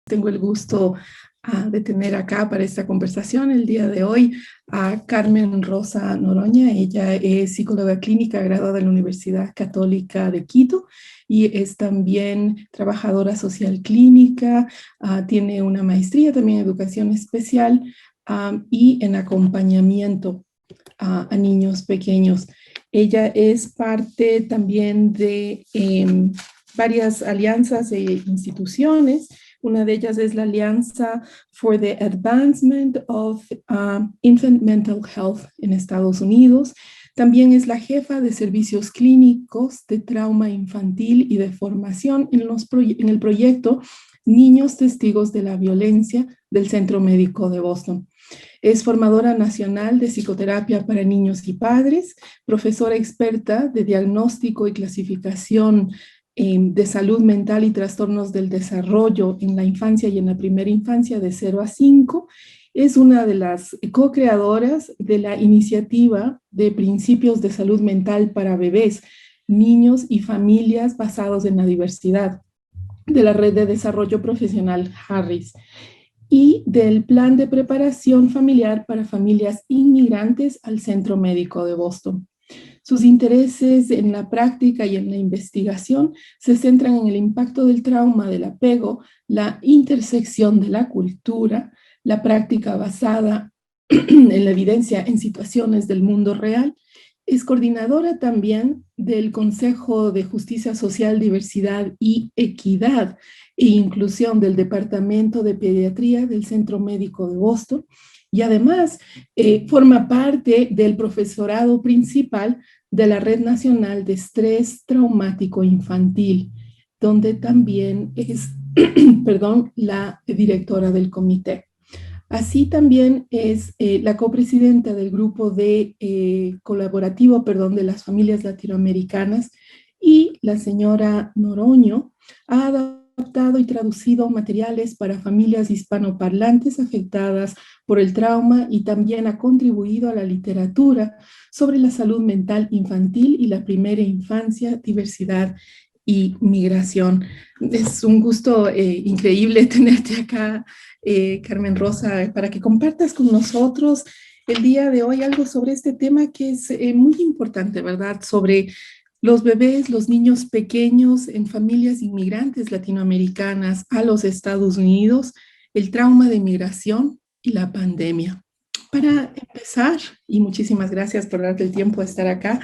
Tengo el gusto de tener acá para esta conversación el día de hoy a Carmen Rosa Noroña. Ella es psicóloga clínica graduada de la Universidad Católica de Quito y es también trabajadora social clínica, tiene una maestría también en educación especial y en acompañamiento a niños pequeños. Ella es parte también de varias alianzas e instituciones. Una de ellas es la Alianza for the Advancement of Infant Mental Health en Estados Unidos. También es la jefa de servicios clínicos de trauma infantil y de formación en el proyecto Niños Testigos de la Violencia del Centro Médico de Boston. Es formadora nacional de psicoterapia para niños y padres, profesora experta de diagnóstico y clasificación de salud mental y trastornos del desarrollo en la infancia y en la primera infancia de 0 a 5. Es una de las co-creadoras de la iniciativa de principios de salud mental para bebés, niños y familias basados en la diversidad de la Red de Desarrollo Profesional Harris y del Plan de Preparación Familiar para Familias Inmigrantes al Centro Médico de Boston. Sus intereses en la práctica y en la investigación se centran en el impacto del trauma, del apego, la intersección de la cultura, la práctica basada en la evidencia en situaciones del mundo real. Es coordinadora también del Consejo de Justicia Social, Diversidad y Equidad e Inclusión del Departamento de Pediatría del Centro Médico de Boston y además forma parte del profesorado principal de la Red Nacional de Estrés Traumático Infantil, donde también es la directora del comité. Así también es la copresidenta del grupo de colaborativo de las familias latinoamericanas, y la señora Noroño ha adaptado y traducido materiales para familias hispanoparlantes afectadas por el trauma y también ha contribuido a la literatura sobre la salud mental infantil y la primera infancia, diversidad y migración. Es un gusto increíble tenerte acá, Carmen Rosa, para que compartas con nosotros el día de hoy algo sobre este tema que es muy importante, ¿verdad? Sobre los bebés, los niños pequeños en familias inmigrantes latinoamericanas a los Estados Unidos, el trauma de migración y la pandemia. Para empezar, y muchísimas gracias por darte el tiempo de estar acá,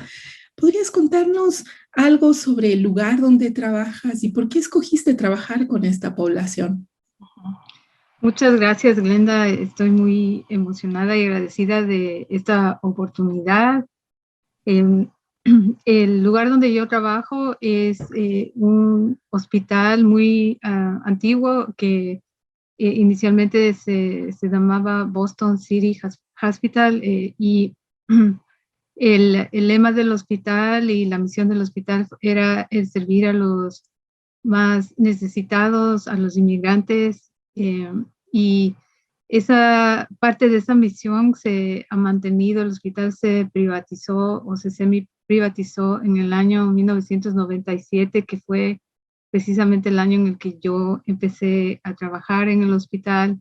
¿podrías contarnos algo sobre el lugar donde trabajas y por qué escogiste trabajar con esta población? Muchas gracias, Glenda. Estoy muy emocionada y agradecida de esta oportunidad. El lugar donde yo trabajo es un hospital muy antiguo que inicialmente se llamaba Boston City Hospital y el lema del hospital y la misión del hospital era el servir a los más necesitados, a los inmigrantes, y esa parte de esa misión se ha mantenido. El hospital se privatizó o se semi-privatizó en el año 1997, que fue precisamente el año en el que yo empecé a trabajar en el hospital,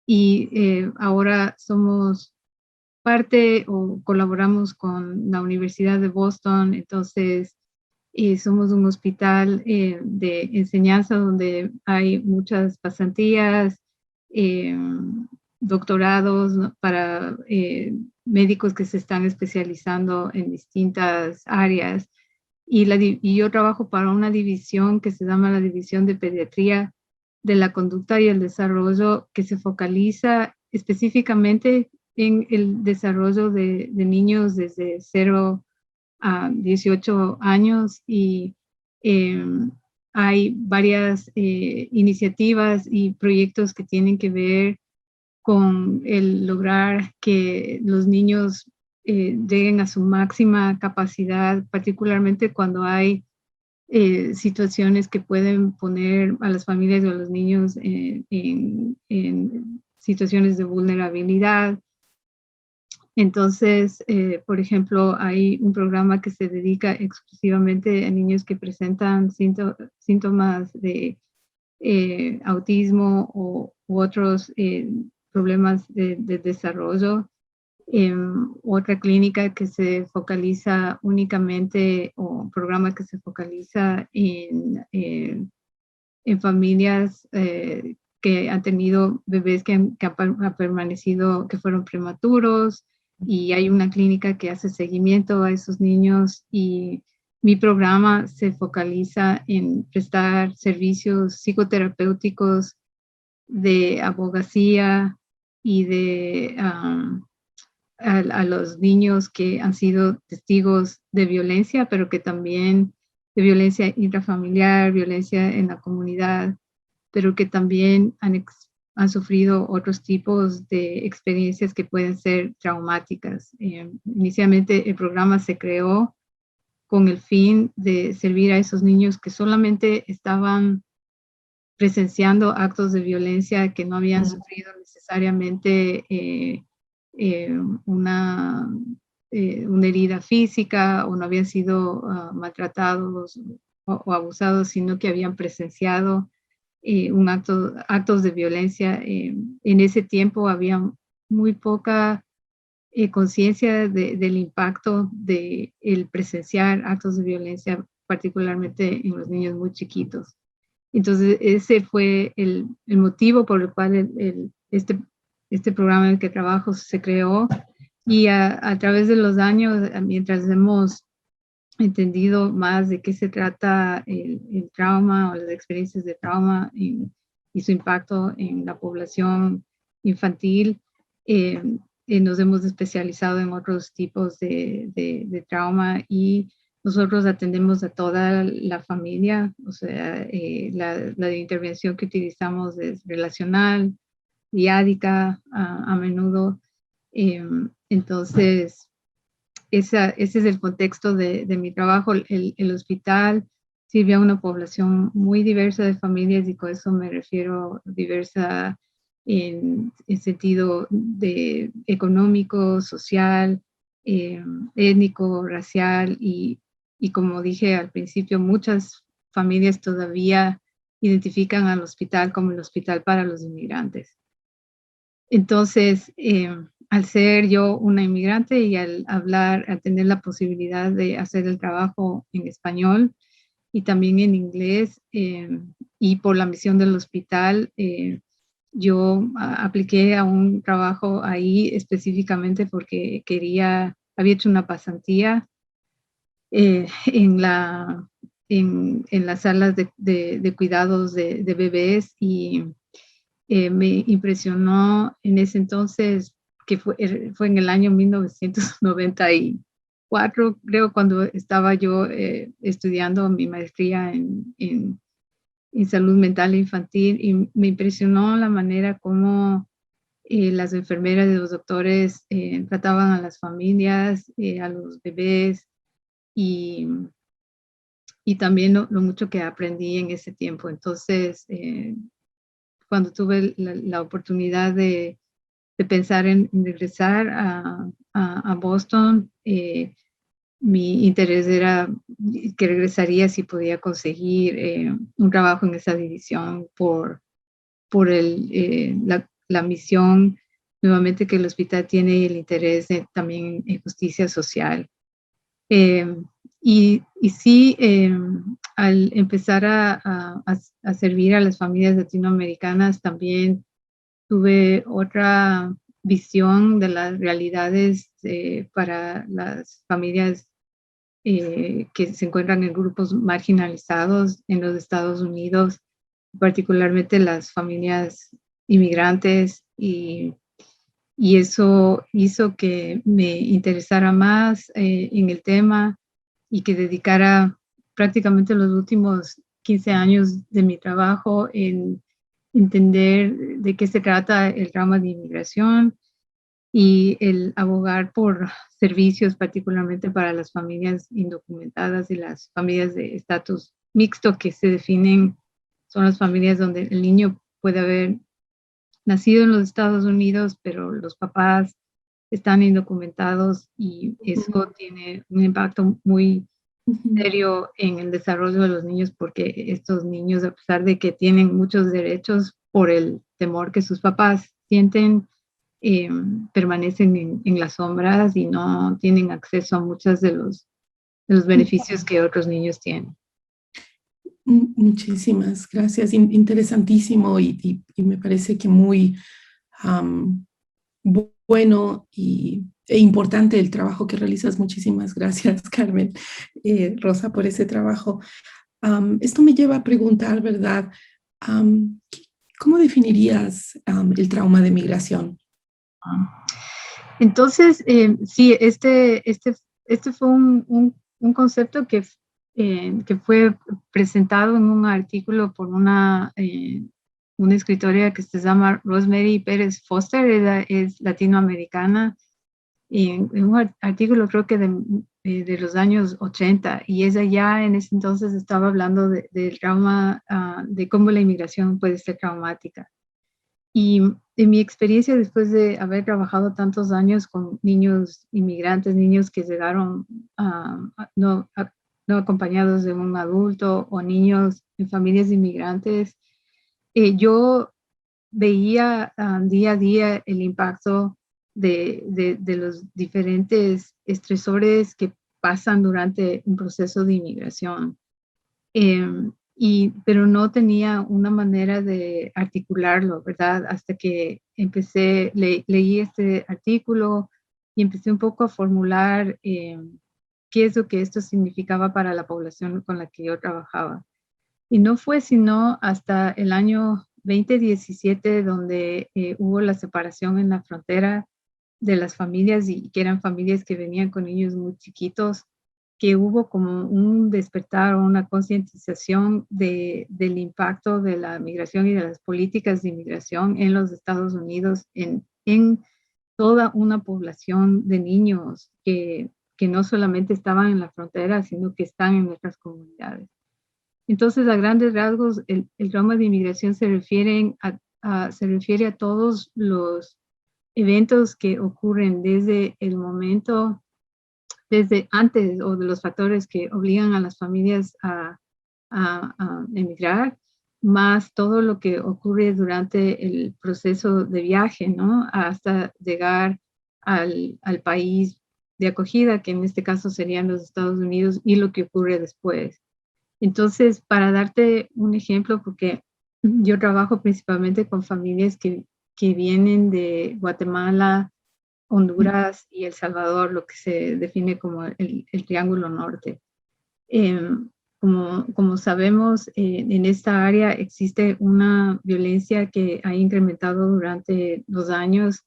y ahora somos parte o colaboramos con la Universidad de Boston. Entonces somos un hospital de enseñanza donde hay muchas pasantías, doctorados, ¿no?, para médicos que se están especializando en distintas áreas. Y yo trabajo para una división que se llama la División de Pediatría de la Conducta y el Desarrollo, que se focaliza específicamente en el desarrollo de niños desde 0 a 18 años, y hay varias iniciativas y proyectos que tienen que ver con el lograr que los niños lleguen a su máxima capacidad, particularmente cuando hay situaciones que pueden poner a las familias o a los niños en situaciones de vulnerabilidad. Entonces, por ejemplo, hay un programa que se dedica exclusivamente a niños que presentan síntomas de autismo u otros problemas de desarrollo. Otra clínica que se focaliza únicamente, o un programa que se focaliza en familias que han tenido bebés que han permanecido, que fueron prematuros, y hay una clínica que hace seguimiento a esos niños, y mi programa se focaliza en prestar servicios psicoterapéuticos, de abogacía y de a los niños que han sido testigos de violencia, pero que también de violencia intrafamiliar, violencia en la comunidad, pero que también han sufrido otros tipos de experiencias que pueden ser traumáticas. Inicialmente el programa se creó con el fin de servir a esos niños que solamente estaban presenciando actos de violencia, que no habían sufrido necesariamente una herida física, o no habían sido maltratados o abusados, sino que habían presenciado actos de violencia. En ese tiempo había muy poca conciencia del impacto de el presenciar actos de violencia, particularmente en los niños muy chiquitos. Entonces, ese fue el motivo por el cual este programa en el que trabajo se creó, y a través de los años, mientras hemos entendido más de qué se trata el trauma o las experiencias de trauma y su impacto en la población infantil, nos hemos especializado en otros tipos de trauma, y nosotros atendemos a toda la familia. O sea, la intervención que utilizamos es relacional, diádica, a menudo. Entonces, ese es el contexto de mi trabajo. El hospital sirve a una población muy diversa de familias, y con eso me refiero diversa en sentido de económico, social, étnico, racial, y como dije al principio, muchas familias todavía identifican al hospital como el hospital para los inmigrantes. Entonces, al ser yo una inmigrante y al tener la posibilidad de hacer el trabajo en español y también en inglés, y por la misión del hospital, yo apliqué a un trabajo ahí específicamente porque había hecho una pasantía en las salas de cuidados de bebés, y me impresionó en ese entonces, que fue en el año 1994, creo, cuando estaba yo estudiando mi maestría en salud mental infantil, y me impresionó la manera como las enfermeras y los doctores trataban a las familias, a los bebés, y, y también lo mucho que aprendí en ese tiempo. Entonces, cuando tuve la oportunidad de pensar en regresar a Boston, mi interés era que regresaría si podía conseguir un trabajo en esa división por la misión nuevamente que el hospital tiene, y el interés también en justicia social. Y sí, al empezar a servir a las familias latinoamericanas, también tuve otra visión de las realidades para las familias que se encuentran en grupos marginalizados en los Estados Unidos, particularmente las familias inmigrantes, y eso hizo que me interesara más en el tema, y que dedicara prácticamente los últimos 15 años de mi trabajo en entender de qué se trata el trauma de inmigración, y el abogar por servicios particularmente para las familias indocumentadas y las familias de estatus mixto, que se definen, son las familias donde el niño puede haber nacido en los Estados Unidos, pero los papás están indocumentados, y eso tiene un impacto muy Ujú. serio en el desarrollo de los niños, porque estos niños, a pesar de que tienen muchos derechos por el temor que sus papás sienten, permanecen en las sombras y no tienen acceso a muchos de los beneficios que otros niños tienen. Muchísimas gracias. Interesantísimo y me parece que muy am, bueno e importante el trabajo que realizas. Muchísimas gracias, Carmen, Rosa, por ese trabajo. Esto me lleva a preguntar, ¿verdad? ¿Cómo definirías el trauma de migración? Entonces, sí, este fue un concepto que fue presentado en un artículo por una escritora que se llama Rosemary Pérez Foster. Ella es latinoamericana, y en un artículo creo que de los años 80, y ella ya en ese entonces estaba hablando del trauma, de cómo la inmigración puede ser traumática. Y en mi experiencia, después de haber trabajado tantos años con niños inmigrantes, niños que llegaron no acompañados de un adulto, o niños en familias inmigrantes, yo veía día a día el impacto de los diferentes estresores que pasan durante un proceso de inmigración. Pero no tenía una manera de articularlo, ¿verdad? Hasta que leí este artículo y empecé un poco a formular qué es lo que esto significaba para la población con la que yo trabajaba. Y no fue sino hasta el año 2017 donde hubo la separación en la frontera de las familias, y que eran familias que venían con niños muy chiquitos, que hubo como un despertar o una concientización del impacto de la migración y de las políticas de inmigración en los Estados Unidos, en toda una población de niños que no solamente estaban en la frontera, sino que están en nuestras comunidades. Entonces, a grandes rasgos, el trauma de inmigración se refiere a todos los eventos que ocurren desde el momento, desde antes, o de los factores que obligan a las familias a emigrar, más todo lo que ocurre durante el proceso de viaje, ¿no? Hasta llegar al país de acogida, que en este caso serían los Estados Unidos, y lo que ocurre después. Entonces, para darte un ejemplo, porque yo trabajo principalmente con familias que vienen de Guatemala, Honduras y El Salvador, lo que se define como el Triángulo Norte. Como sabemos, en esta área existe una violencia que ha incrementado durante los años,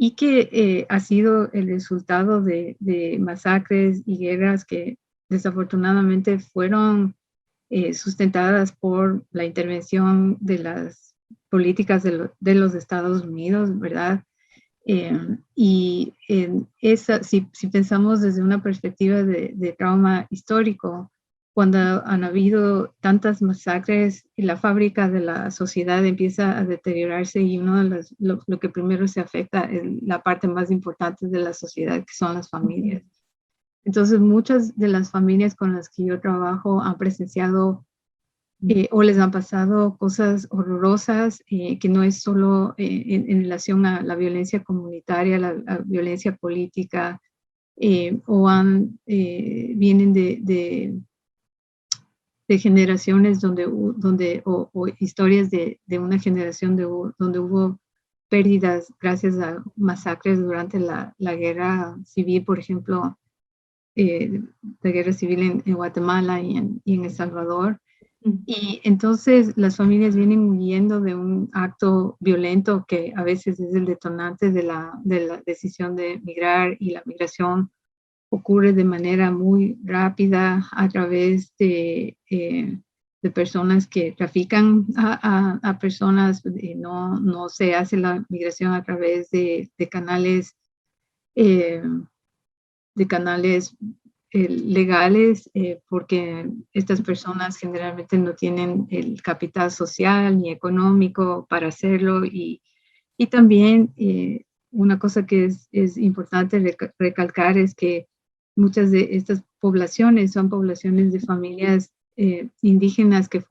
y que ha sido el resultado de masacres y guerras que desafortunadamente fueron sustentadas por la intervención de las políticas de los Estados Unidos, ¿verdad? Y si pensamos desde una perspectiva de trauma histórico, cuando han habido tantas masacres, la fábrica de la sociedad empieza a deteriorarse, y lo que primero se afecta es la parte más importante de la sociedad, que son las familias. Entonces, muchas de las familias con las que yo trabajo han presenciado o les han pasado cosas horrorosas, que no es solo en relación a la violencia comunitaria, la violencia política, vienen de generaciones o historias de una generación donde hubo pérdidas gracias a masacres durante la guerra civil, por ejemplo, la guerra civil en Guatemala y en El Salvador. Y entonces las familias vienen huyendo de un acto violento que a veces es el detonante de la decisión de migrar, y la migración ocurre de manera muy rápida a través de personas que trafican a personas. No se hace la migración a través eh, de canales legales, porque estas personas generalmente no tienen el capital social ni económico para hacerlo. Y también una cosa que es importante recalcar es que muchas de estas poblaciones son poblaciones de familias indígenas que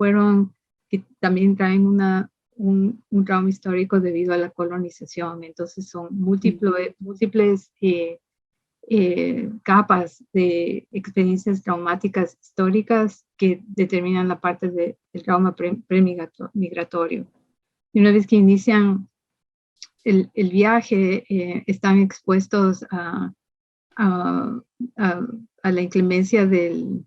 también traen un trauma histórico debido a la colonización. Entonces son múltiples capas de experiencias traumáticas históricas que determinan la parte del trauma premigratorio. Y una vez que inician el viaje, están expuestos a la inclemencia del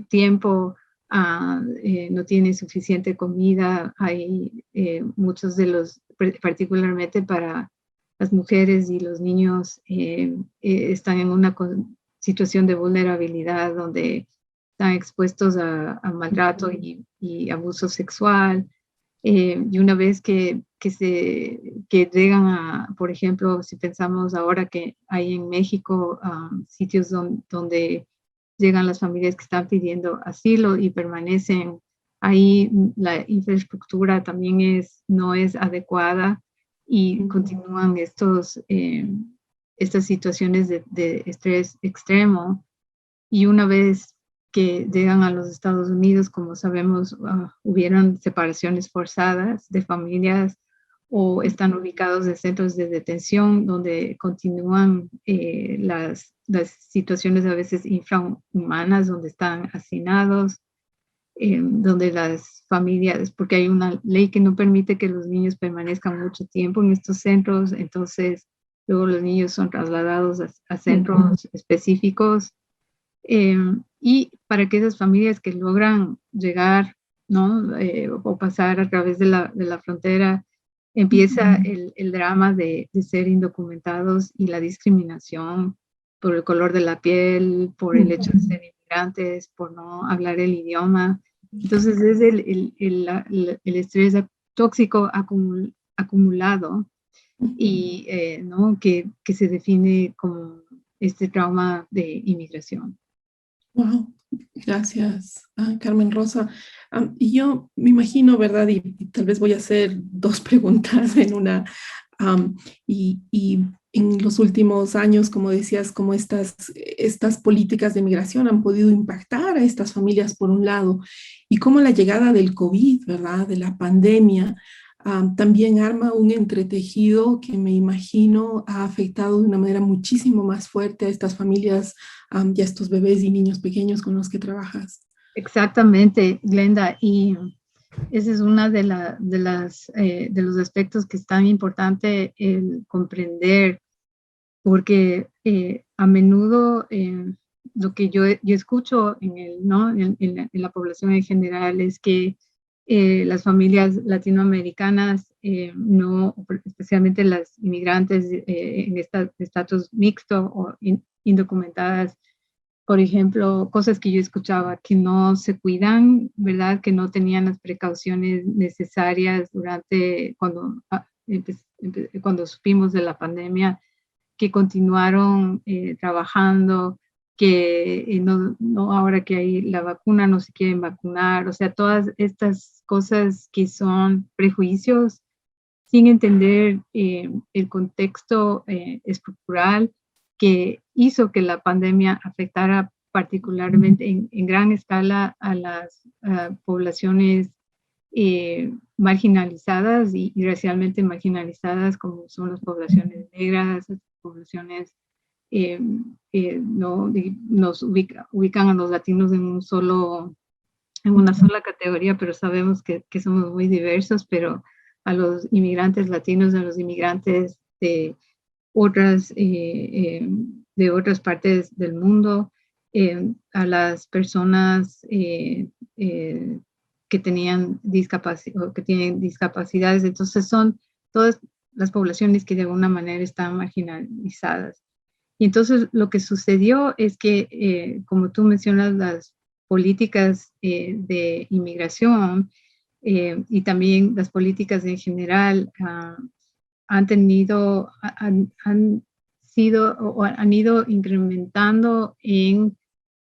tiempo, no tienen suficiente comida, hay muchos de particularmente para las mujeres y los niños, están en una situación de vulnerabilidad donde están expuestos a maltrato y abuso sexual. Y una vez que llegan por ejemplo, si pensamos ahora que hay en México sitios donde llegan las familias que están pidiendo asilo y permanecen ahí, la infraestructura también no es adecuada y continúan estas situaciones de estrés extremo. Y una vez que llegan a los Estados Unidos, como sabemos, hubieron separaciones forzadas de familias o están ubicados en centros de detención donde continúan las situaciones a veces infrahumanas, donde están hacinados, donde las familias, porque hay una ley que no permite que los niños permanezcan mucho tiempo en estos centros, entonces luego los niños son trasladados a centros específicos. Y para que esas familias que logran llegar, ¿no? O pasar a través de la frontera, empieza el drama de ser indocumentados y la discriminación por el color de la piel, por el hecho de ser inmigrantes, por no hablar el idioma. Entonces es el estrés tóxico acumulado y ¿no? que se define como este trauma de inmigración. Wow, gracias, Carmen Rosa. Y yo me imagino, ¿verdad? Y tal vez voy a hacer dos preguntas en una. Y en los últimos años, como decías, cómo estas políticas de migración han podido impactar a estas familias por un lado, y cómo la llegada del COVID, ¿verdad? De la pandemia, también arma un entretejido que me imagino ha afectado de una manera muchísimo más fuerte a estas familias y a estos bebés y niños pequeños con los que trabajas. Exactamente, Glenda, y ese es uno de los aspectos que es tan importante el comprender, porque a menudo lo que yo escucho ¿no? en la población en general es que las familias latinoamericanas, no, especialmente las inmigrantes en estatus mixto o indocumentadas, por ejemplo, cosas que yo escuchaba, que no se cuidan, ¿verdad? Que no tenían las precauciones necesarias cuando supimos de la pandemia, que continuaron trabajando, que no ahora que hay la vacuna no se quieren vacunar, o sea, todas estas cosas que son prejuicios sin entender el contexto estructural que hizo que la pandemia afectara particularmente en gran escala a las poblaciones marginalizadas y racialmente marginalizadas, como son las poblaciones negras, las poblaciones no, nos ubican a los latinos en una sola categoría, pero sabemos que somos muy diversos, pero a los inmigrantes latinos, a los inmigrantes otras, de otras partes del mundo, a las personas que tenían que tienen discapacidades. Entonces son todas las poblaciones que de alguna manera están marginalizadas. Y entonces lo que sucedió es que, como tú mencionas, las políticas de inmigración y también las políticas en general han sido o han ido incrementando en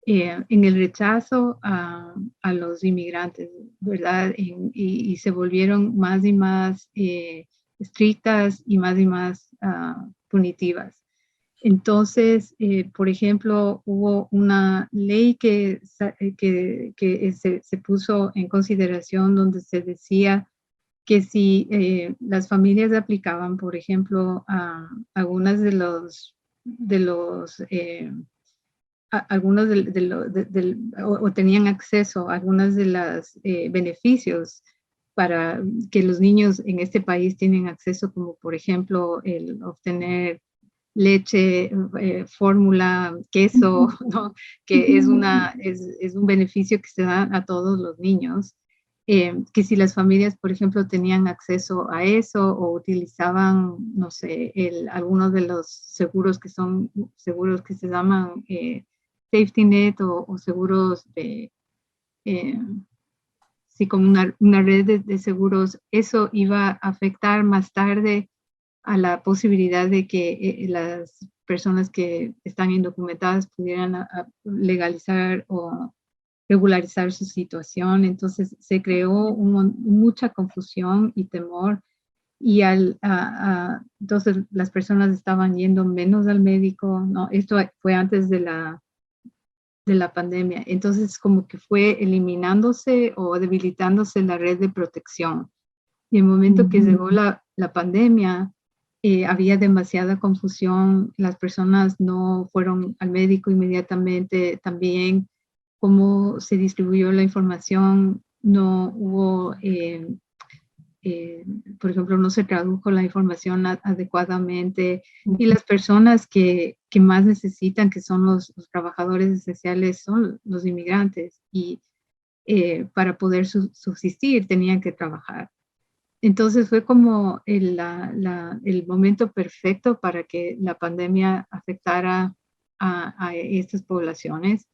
el rechazo a los inmigrantes, ¿verdad? Y se volvieron más y más estrictas y más punitivas. Entonces, por ejemplo, hubo una ley que se puso en consideración donde se decía que si las familias aplicaban, por ejemplo, a algunas de los algunos o tenían acceso a algunos de los beneficios para que los niños en este país tienen acceso, como por ejemplo el obtener leche, fórmula, queso, ¿no? Que es un beneficio que se da a todos los niños. Que si las familias, por ejemplo, tenían acceso a eso o utilizaban, no sé, algunos de los seguros que son seguros que se llaman safety net o seguros de, eh, sí, como una red de seguros, eso iba a afectar más tarde a la posibilidad de que las personas que están indocumentadas pudieran legalizar o regularizar su situación. Entonces se creó mucha confusión y temor y entonces las personas estaban yendo menos al médico, ¿no? Esto fue antes de la pandemia. Entonces como que fue eliminándose o debilitándose la red de protección. Y en el momento que llegó la pandemia, había demasiada confusión, las personas no fueron al médico inmediatamente, también cómo se distribuyó la información, no hubo, por ejemplo, no se tradujo la información adecuadamente y las personas que más necesitan, que son los trabajadores esenciales, son los inmigrantes y para poder subsistir tenían que trabajar. Entonces fue como el momento perfecto para que la pandemia afectara a estas poblaciones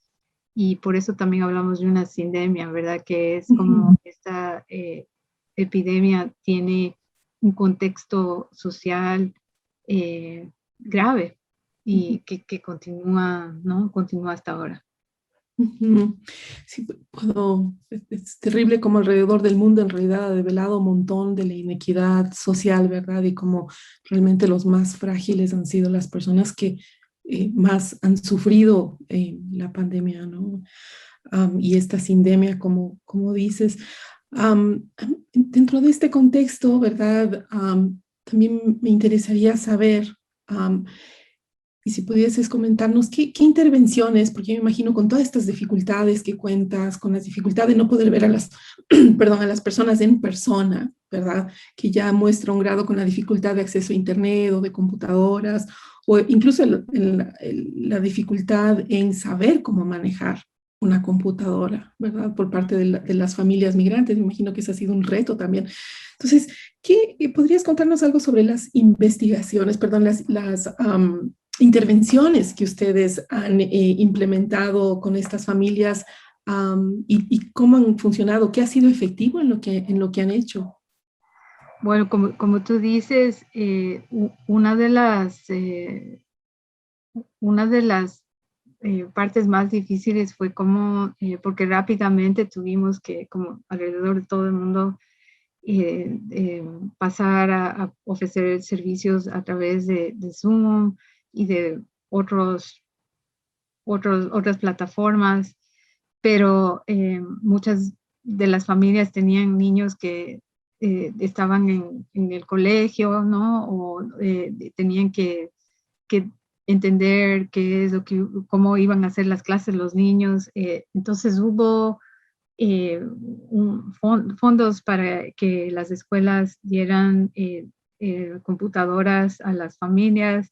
y por eso también hablamos de una sindemia, ¿verdad? Que es como esta epidemia tiene un contexto social grave y que continúa, ¿no? Continúa hasta ahora. Sí, es terrible como alrededor del mundo en realidad ha develado un montón de la inequidad social, ¿verdad? Y como realmente los más frágiles han sido las personas que más han sufrido la pandemia, ¿no? Y esta sindemia, como dices. Dentro de este contexto, ¿verdad? También me interesaría saber, y si pudieses comentarnos qué intervenciones, porque yo me imagino con todas estas dificultades que cuentas, con las dificultades de no poder ver a las, perdón, a las personas en persona, ¿verdad? Que ya muestra un grado con la dificultad de acceso a Internet o de computadoras, o incluso la dificultad en saber cómo manejar una computadora, ¿verdad? Por parte de las familias migrantes. Me imagino que ese ha sido un reto también. Entonces, ¿podrías contarnos algo sobre las investigaciones, perdón, las intervenciones que ustedes han implementado con estas familias y cómo han funcionado? ¿Qué ha sido efectivo en lo que han hecho? Bueno, como tú dices, una de las partes más difíciles fue como, porque rápidamente tuvimos que, como alrededor de todo el mundo, pasar a ofrecer servicios a través de Zoom y de otras plataformas, pero muchas de las familias tenían niños que estaban en el colegio, ¿no? O tenían que entender qué es cómo iban a hacer las clases los niños. Entonces hubo fondos para que las escuelas dieran computadoras a las familias,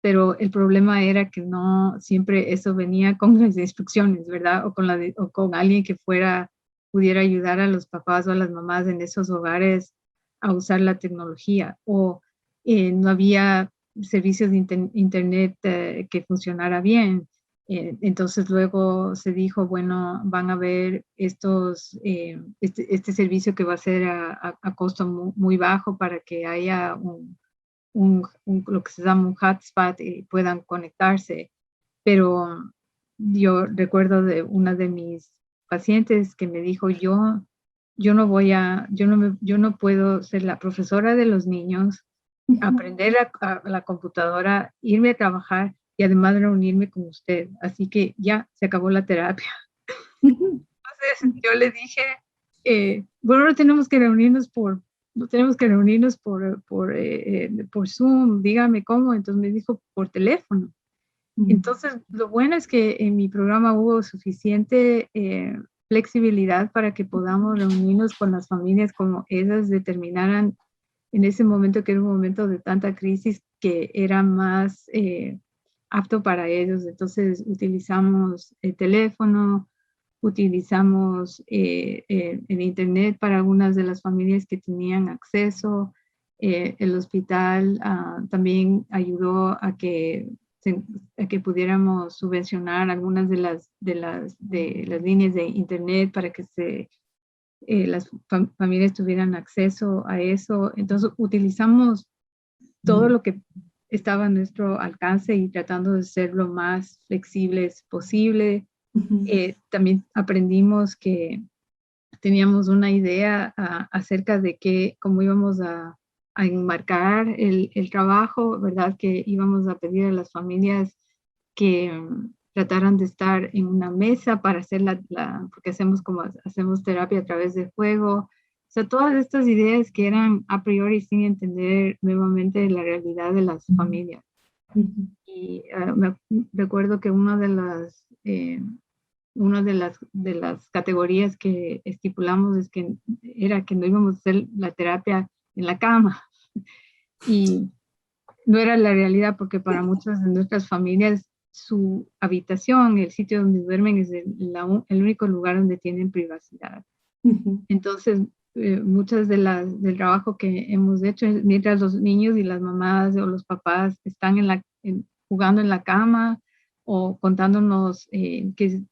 pero el problema era que no siempre eso venía con las instrucciones, ¿verdad? O con alguien que pudiera ayudar a los papás o a las mamás en esos hogares a usar la tecnología, o no había servicios de internet que funcionara bien. Entonces luego se dijo, bueno, van a ver este servicio que va a ser a costo muy bajo para que haya lo que se llama un hotspot y puedan conectarse. Pero yo recuerdo de una de mis pacientes que me dijo, yo no puedo ser la profesora de los niños aprender a la computadora, irme a trabajar y además reunirme con usted. Así que ya se acabó la terapia. Entonces yo le dije, bueno, no tenemos que reunirnos por Zoom, dígame cómo. Entonces me dijo por teléfono. Entonces, lo bueno es que en mi programa hubo suficiente flexibilidad para que podamos reunirnos con las familias como ellas determinaran en ese momento, que era un momento de tanta crisis, que era más apto para ellos. Entonces, utilizamos el teléfono, utilizamos el internet para algunas de las familias que tenían acceso. El hospital también ayudó a que pudiéramos subvencionar algunas de las líneas de internet para que las familias tuvieran acceso a eso. Entonces utilizamos todo lo que estaba a nuestro alcance y tratando de ser lo más flexibles posible. También aprendimos que teníamos una idea acerca de cómo íbamos a enmarcar el trabajo, ¿verdad? Que íbamos a pedir a las familias que trataran de estar en una mesa para hacer porque hacemos terapia a través del juego. O sea, todas estas ideas que eran a priori sin entender nuevamente la realidad de las familias. Y me recuerdo que una de las categorías que estipulamos era que no íbamos a hacer la terapia en la cama. Y no era la realidad, porque para muchas de nuestras familias su habitación, el sitio donde duermen, es el único lugar donde tienen privacidad. Entonces, muchas del trabajo que hemos hecho, mientras los niños y las mamás o los papás están jugando en la cama o contándonos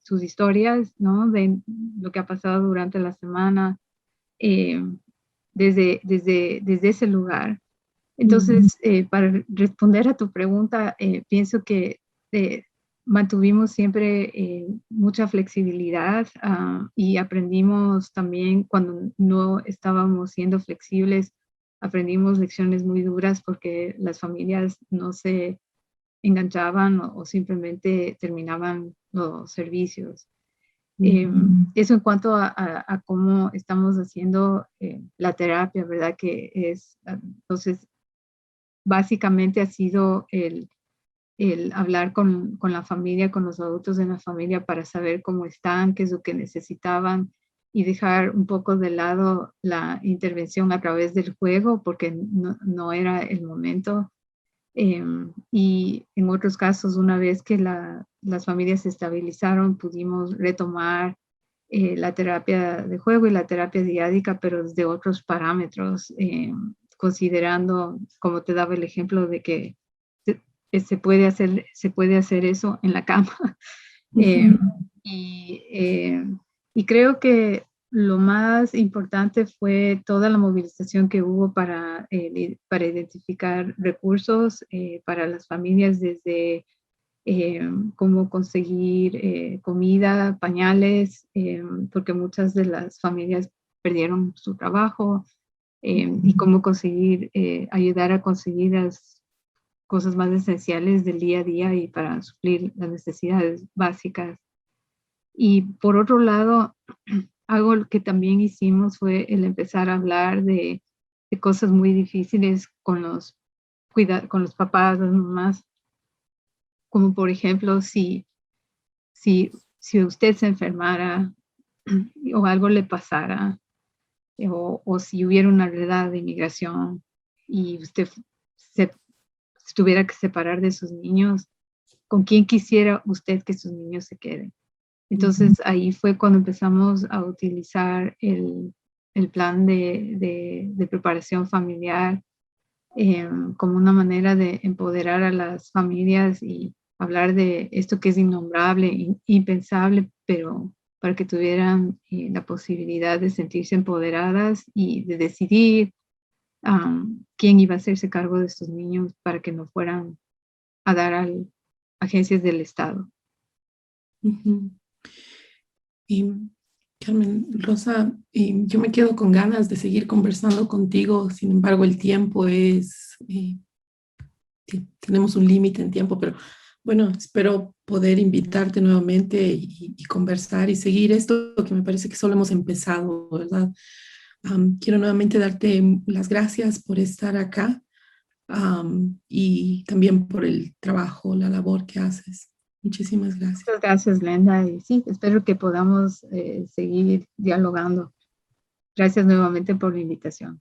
sus historias, ¿no? De lo que ha pasado durante la semana, desde ese lugar. Entonces, para responder a tu pregunta, pienso que mantuvimos siempre mucha flexibilidad y aprendimos también cuando no estábamos siendo flexibles, aprendimos lecciones muy duras porque las familias no se enganchaban o simplemente terminaban los servicios. Eso en cuanto a cómo estamos haciendo la terapia, ¿verdad? Entonces, básicamente ha sido el hablar con la familia, con los adultos de la familia para saber cómo están, qué es lo que necesitaban y dejar un poco de lado la intervención a través del juego porque no era el momento. Y en otros casos, una vez que las familias se estabilizaron, pudimos retomar la terapia de juego y la terapia diádica, pero desde otros parámetros, considerando, como te daba el ejemplo, de que se puede hacer eso en la cama. Y creo que lo más importante fue toda la movilización que hubo para identificar recursos para las familias, desde cómo conseguir comida, pañales, porque muchas de las familias perdieron su trabajo, y cómo ayudar a conseguir las cosas más esenciales del día a día y para suplir las necesidades básicas. Y por otro lado, algo que también hicimos fue el empezar a hablar de cosas muy difíciles con los papás, las mamás, como por ejemplo, si usted se enfermara o algo le pasara, o si hubiera una realidad de inmigración y usted se tuviera que separar de sus niños, ¿con quién quisiera usted que sus niños se queden? Entonces ahí fue cuando empezamos a utilizar el plan de preparación familiar como una manera de empoderar a las familias y hablar de esto que es innombrable, impensable, pero para que tuvieran la posibilidad de sentirse empoderadas y de decidir quién iba a hacerse cargo de estos niños para que no fueran a dar a agencias del Estado. Y Carmen, Rosa, yo me quedo con ganas de seguir conversando contigo. Sin embargo, el tiempo es tenemos un límite en tiempo, pero bueno, espero poder invitarte nuevamente y conversar y seguir esto que me parece que solo hemos empezado, ¿verdad? Quiero nuevamente darte las gracias por estar acá, y también por el trabajo, la labor que haces. Muchísimas gracias. Muchas gracias, Glenda. Y sí, espero que podamos seguir dialogando. Gracias nuevamente por la invitación.